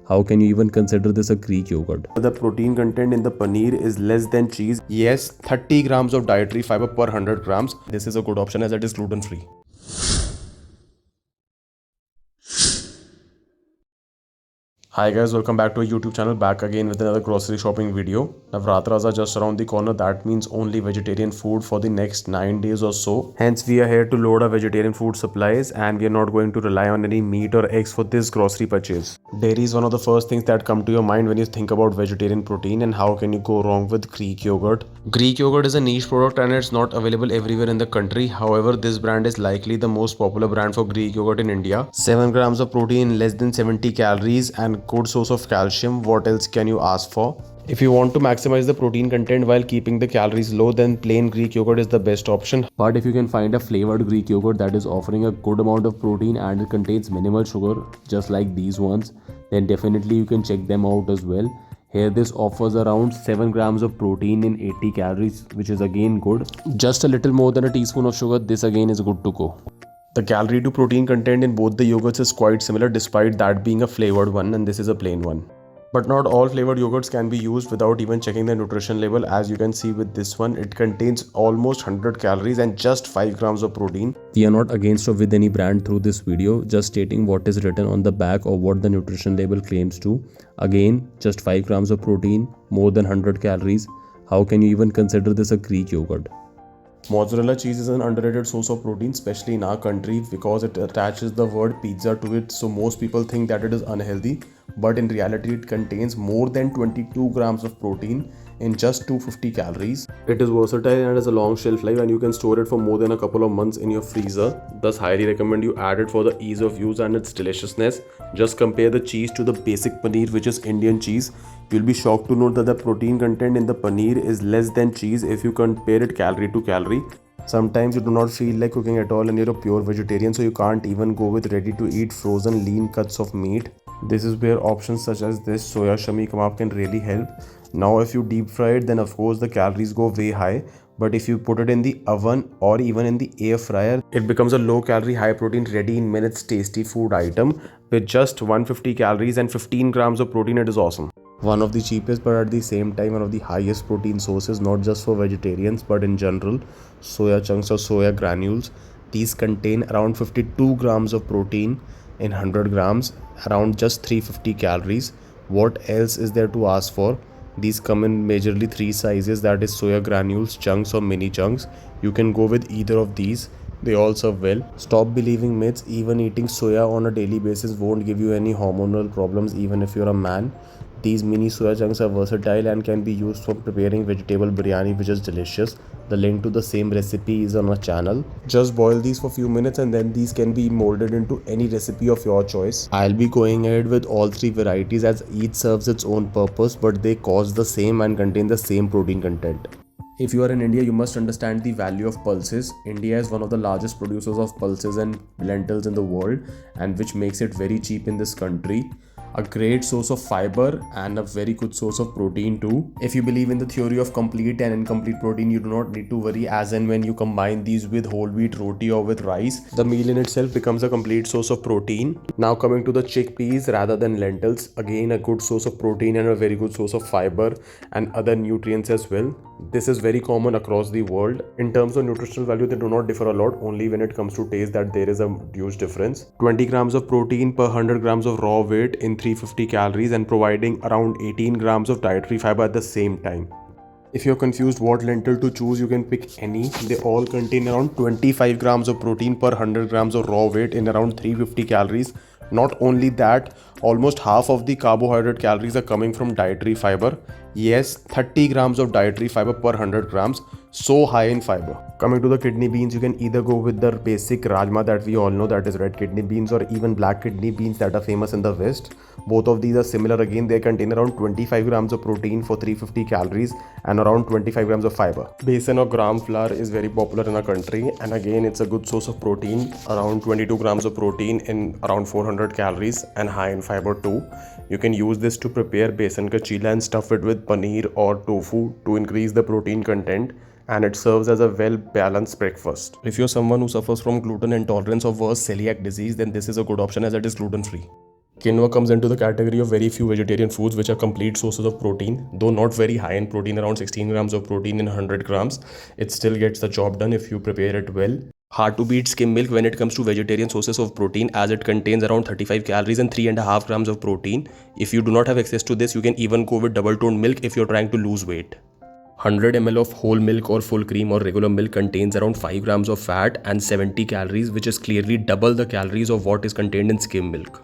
How can you even consider this a Greek yogurt? The protein content in the paneer is less than cheese. Yes, 30 grams of dietary fiber per 100 grams. This is a good option as it is gluten free. Hi guys, welcome back to our YouTube channel, back again with another grocery shopping video. Navratras are just around the corner. That means only vegetarian food for the next 9 days or so. Hence we are here to load our vegetarian food supplies, and we are not going to rely on any meat or eggs for this grocery purchase. Dairy is one of the first things that come to your mind when you think about vegetarian protein, and how can you go wrong with Greek yogurt. Greek yogurt is a niche product and it's not available everywhere in the country. However, this brand is likely the most popular brand for Greek yogurt in India. 7 grams of protein, less than 70 calories, and good source of calcium. What else can you ask for? If you want to maximize the protein content while keeping the calories low, then plain Greek yogurt is the best option. But if you can find a flavored Greek yogurt that is offering a good amount of protein and it contains minimal sugar, just like these ones, then definitely you can check them out as well. Here this offers around 7 grams of protein in 80 calories, which is again good. Just a little more than a teaspoon of sugar, this again is good to go. The calorie to protein content in both the yogurts is quite similar, despite that being a flavored one and this is a plain one. But not all flavored yogurts can be used without even checking the nutrition label. As you can see with this one, it contains almost 100 calories and just 5 grams of protein. We are not against or with any brand through this video, just stating what is written on the back or what the nutrition label claims to. Again, just 5 grams of protein, more than 100 calories. How can you even consider this a Greek yogurt? Mozzarella cheese is an underrated source of protein, especially in our country, because it attaches the word pizza to it, so most people think that it is unhealthy, but in reality it contains more than 22 grams of protein in just 250 calories. It is versatile and has a long shelf life, and you can store it for more than a couple of months in your freezer. Thus highly recommend you add it for the ease of use and its deliciousness. Just compare the cheese to the basic paneer, which is Indian cheese. You'll be shocked to note that the protein content in the paneer is less than cheese if you compare it calorie to calorie. Sometimes you do not feel like cooking at all and you're a pure vegetarian, so you can't even go with ready to eat frozen lean cuts of meat. This is where options such as this soya shami kebab can really help. Now if you deep fry it, then of course the calories go way high, but if you put it in the oven or even in the air fryer, it becomes a low calorie high protein ready in minutes tasty food item with just 150 calories and 15 grams of protein. It is awesome. One of the cheapest but at the same time one of the highest protein sources, not just for vegetarians but in general. Soya chunks or soya granules, these contain around 52 grams of protein in 100 grams, around just 350 calories. What else is there to ask for? These come in majorly 3 sizes, that is soya granules, chunks or mini chunks. You can go with either of these. They all serve well. Stop believing myths. Even eating soya on a daily basis won't give you any hormonal problems even if you're a man. These mini soya chunks are versatile and can be used for preparing vegetable biryani, which is delicious. The link to the same recipe is on our channel. Just boil these for a few minutes and then these can be molded into any recipe of your choice. I'll be going ahead with all 3 varieties as each serves its own purpose, but they cost the same and contain the same protein content. If you are in India, you must understand the value of pulses. India is one of the largest producers of pulses and lentils in the world, and which makes it very cheap in this country. A great source of fiber and a very good source of protein too. If you believe in the theory of complete and incomplete protein, you do not need to worry, as and when you combine these with whole wheat roti or with rice, the meal in itself becomes a complete source of protein. Now coming to the chickpeas rather than lentils, again a good source of protein and a very good source of fiber and other nutrients as well. This is very common across the world. In terms of nutritional value, they do not differ a lot, only when it comes to taste that there is a huge difference. 20 grams of protein per 100 grams of raw weight in 350 calories and providing around 18 grams of dietary fiber at the same time. If you're confused what lentil to choose, you can pick any. They all contain around 25 grams of protein per 100 grams of raw weight in around 350 calories. Not only that, almost half of the carbohydrate calories are coming from dietary fiber. Yes, 30 grams of dietary fiber per 100 grams. So high in fiber. Coming to the kidney beans, you can either go with the basic rajma that we all know, that is red kidney beans, or even black kidney beans that are famous in the West. Both of these are similar. Again, they contain around 25 grams of protein for 350 calories and around 25 grams of fiber. Besan or gram flour is very popular in our country, and again it's a good source of protein, around 22 grams of protein in around 400 calories and high in fiber too. You can use this to prepare besan ka chila and stuff it with paneer or tofu to increase the protein content, and it serves as a well-balanced breakfast. If you're someone who suffers from gluten intolerance or worse, celiac disease, then this is a good option as it is gluten-free. Quinoa comes into the category of very few vegetarian foods which are complete sources of protein, though not very high in protein, around 16 grams of protein in 100 grams. It still gets the job done if you prepare it well. Hard to beat skim milk when it comes to vegetarian sources of protein, as it contains around 35 calories and 3.5 grams of protein. If you do not have access to this, you can even go with double toned milk if you're trying to lose weight. 100 ml of whole milk or full cream or regular milk contains around 5 grams of fat and 70 calories, which is clearly double the calories of what is contained in skim milk.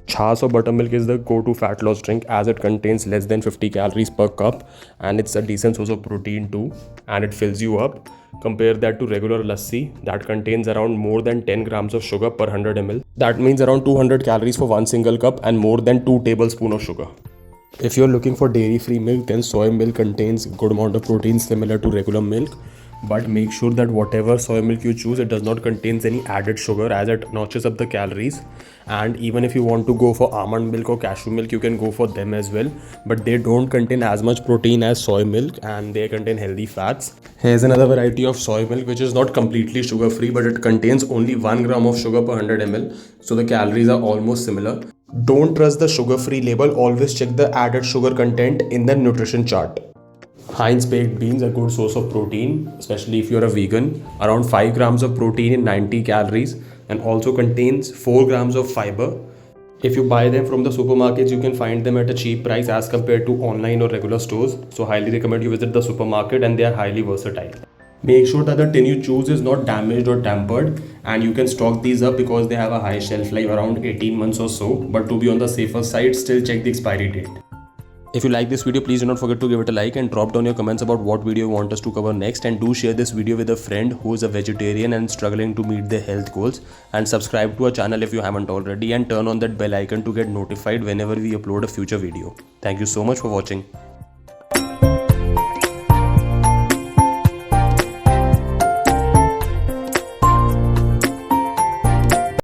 Chas or buttermilk is the go-to fat loss drink, as it contains less than 50 calories per cup and it's a decent source of protein too, and it fills you up. Compare that to regular lassi that contains around more than 10 grams of sugar per 100 ml. That means around 200 calories for one single cup and more than 2 tablespoons of sugar. If you're looking for dairy-free milk, then soy milk contains a good amount of protein similar to regular milk. But make sure that whatever soy milk you choose, it does not contain any added sugar, as it notches up the calories. And even if you want to go for almond milk or cashew milk, you can go for them as well. But they don't contain as much protein as soy milk and they contain healthy fats. Here's another variety of soy milk which is not completely sugar-free, but it contains only 1 gram of sugar per 100 ml. So the calories are almost similar. Don't trust the sugar-free label, always check the added sugar content in the nutrition chart. Heinz baked beans are a good source of protein, especially if you're a vegan. Around 5 grams of protein in 90 calories, and also contains 4 grams of fiber. If you buy them from the supermarkets, you can find them at a cheap price as compared to online or regular stores. So highly recommend you visit the supermarket, and they are highly versatile. Make sure that the tin you choose is not damaged or tampered, and you can stock these up because they have a high shelf life, around 18 months or so. But to be on the safer side, still check the expiry date. If you like this video, please do not forget to give it a like and drop down your comments about what video you want us to cover next, and do share this video with a friend who is a vegetarian and struggling to meet their health goals, and subscribe to our channel if you haven't already, and turn on that bell icon to get notified whenever we upload a future video. Thank you so much for watching.